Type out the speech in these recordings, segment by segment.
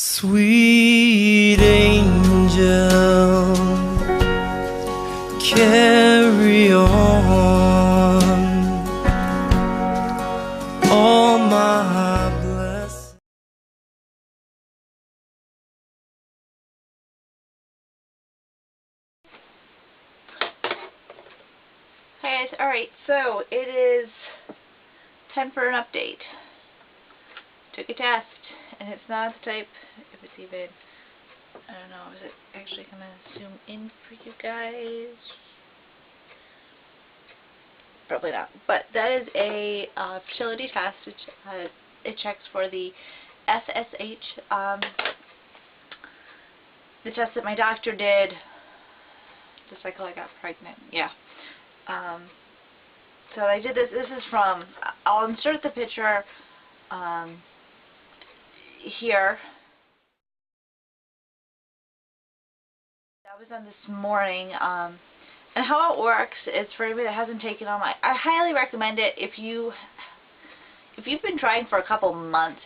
Sweet angel, carry on all my blessings. Hey guys, alright, so it is time for an update. Took a test, and it's not the type, if it's even, I don't know, is it actually going to zoom in for you guys? Probably not. But that is a fertility test. It checks for the FSH, the test that my doctor did the cycle I got pregnant. Yeah. So I did this. This is from, I'll insert the picture here. That was done this morning. And how it works is, for anybody that hasn't taken on I highly recommend it if you've been trying for a couple months.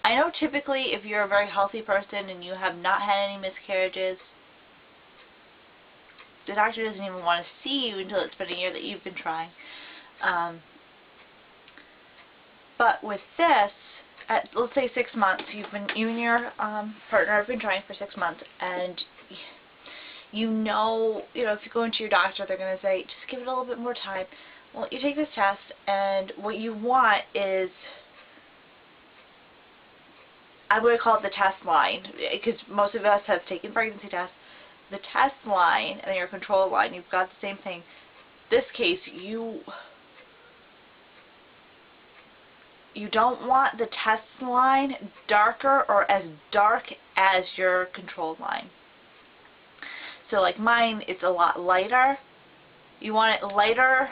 I know typically if you're a very healthy person and you have not had any miscarriages, the doctor doesn't even want to see you until it's been a year that you've been trying. But with this, at let's say 6 months, you and your partner have been trying for 6 months, and you know, if you go into your doctor, they're going to say, just give it a little bit more time. Well, you take this test, and what you want is, I'm going to call it the test line, because most of us have taken pregnancy tests. The test line and your control line, you've got the same thing. This case, you don't want the test line darker or as dark as your control line. So like mine, it's a lot lighter. You want it lighter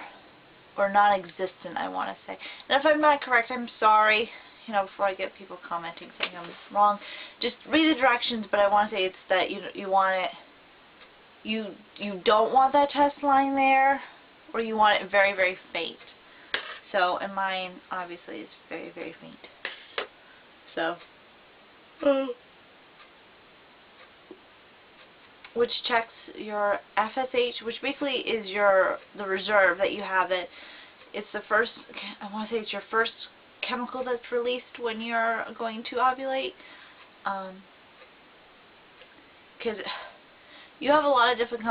or non-existent, I want to say. And if I'm not correct, I'm sorry. Before I get people commenting saying I'm wrong, just read the directions. But I want to say it's that you want it. You don't want that test line there, or you want it very, very faint. So, and mine obviously is very, very faint. So, which checks your FSH, which basically is the reserve that you have. It's the first, I want to say it's your first chemical that's released when you're going to ovulate. Because you have a lot of different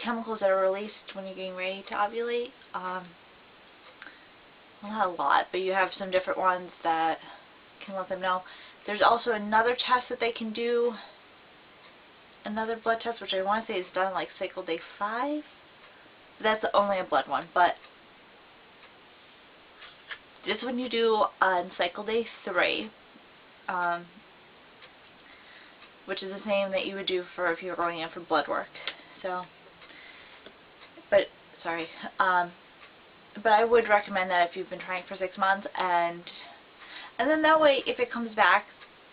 chemicals that are released when you're getting ready to ovulate. Well, not a lot, but you have some different ones that can let them know. There's also another test that they can do, another blood test, which I want to say is done like cycle day 5. That's only a blood one, but this one you do on cycle day 3, which is the same that you would do for if you were going in for blood work. So, but I would recommend that if you've been trying for 6 months, and then that way, if it comes back,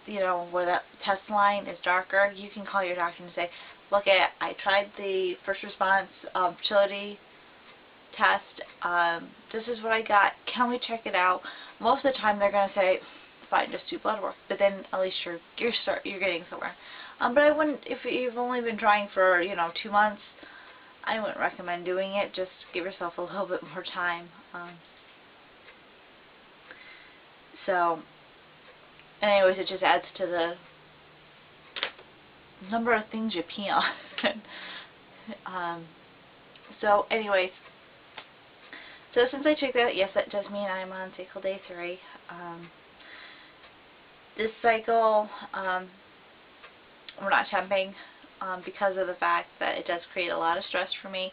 where that test line is darker, you can call your doctor and say, look, I tried the first response fertility test. This is what I got. Can we check it out? Most of the time, they're going to say, fine, just do blood work. But then at least you're getting somewhere. But I wouldn't, if you've only been trying for 2 months, I wouldn't recommend doing it. Just give yourself a little bit more time. So, anyways, it just adds to the number of things you pee on. So, anyways, so since I checked that, yes, that does mean I'm on cycle day 3. This cycle, we're not temping because of the fact that it does create a lot of stress for me.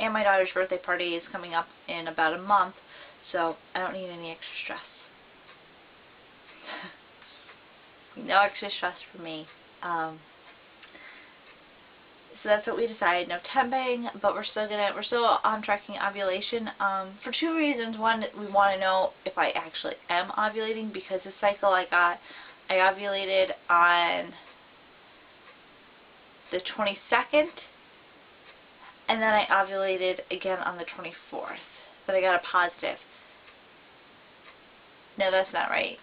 And my daughter's birthday party is coming up in about a month, so I don't need any extra stress. No extra stress for me. So that's what we decided. No temping, but we're still on tracking ovulation for 2 reasons. One, we want to know if I actually am ovulating, because the cycle I ovulated on the 22nd, and then I ovulated again on the 24th, but I got a positive. No, that's not right.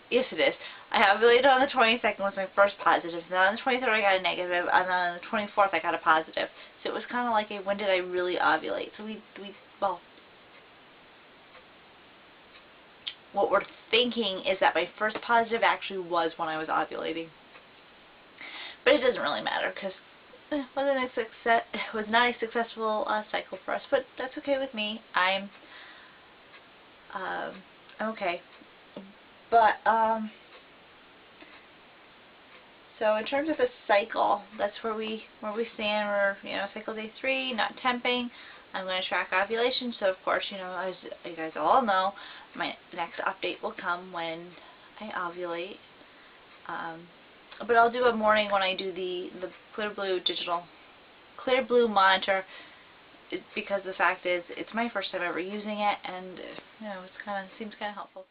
Yes, it is. I ovulated on the 22nd was my first positive. Then on the 23rd I got a negative, and then on the 24th I got a positive. So it was kind of like a, when did I really ovulate? So well, what we're thinking is that my first positive actually was when I was ovulating. But it doesn't really matter, because it was not a successful cycle for us. But that's okay with me. I'm okay. But so in terms of a cycle, that's where we stand. We're, you know, cycle day 3, not temping. I'm going to track ovulation, so of course, you know, as you guys all know, my next update will come when I ovulate. But I'll do a morning when I do the Clear Blue monitor, because the fact is, it's my first time ever using it, and you know, seems kind of helpful.